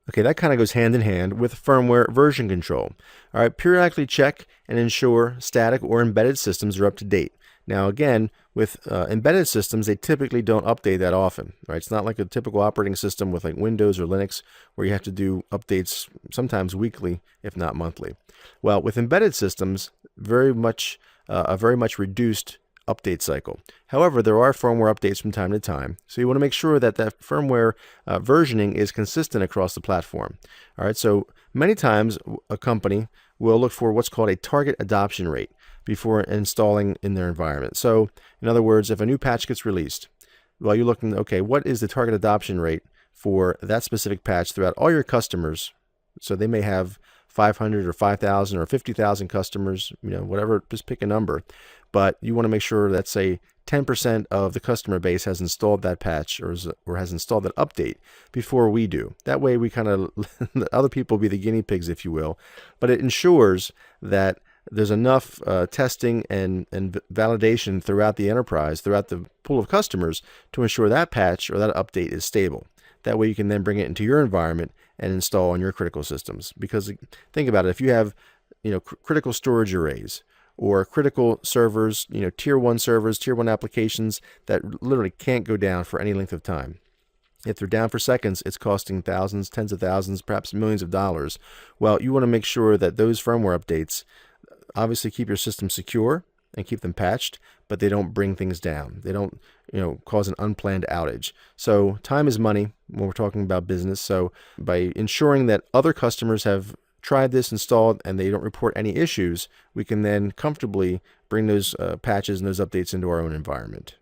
Okay, that kind of goes hand in hand with firmware version control. All right, periodically check and ensure static or embedded systems are up to date. Now, again, with embedded systems, they typically don't update that often, right? It's not like a typical operating system with like Windows or Linux where you have to do updates sometimes weekly, if not monthly. Well, with embedded systems, a very much reduced update cycle. However, there are firmware updates from time to time, so you want to make sure that that firmware versioning is consistent across the platform. All right, so many times a company will look for what's called a target adoption rate before installing in their environment. So, in other words, if a new patch gets released, well, you're looking, okay, what is the target adoption rate for that specific patch throughout all your customers? So they may have 500 or 5,000 or 50,000 customers, whatever, just pick a number. But you want to make sure that, say, 10% of the customer base has installed that patch or has installed that update before we do. That way we kind of let other people be the guinea pigs, if you will. But it ensures that there's enough testing and validation throughout the enterprise, throughout the pool of customers, to ensure that patch or that update is stable. That way you can then bring it into your environment and install on your critical systems. Because think about it, if you have critical storage arrays or critical servers, tier 1 servers, tier 1 applications that literally can't go down for any length of time. If they're down for seconds, it's costing thousands, tens of thousands, perhaps millions of dollars. Well, you want to make sure that those firmware updates obviously keep your system secure and keep them patched, but they don't bring things down. They don't, cause an unplanned outage. So time is money when we're talking about business. So by ensuring that other customers have tried this, installed, and they don't report any issues, we can then comfortably bring those patches and those updates into our own environment.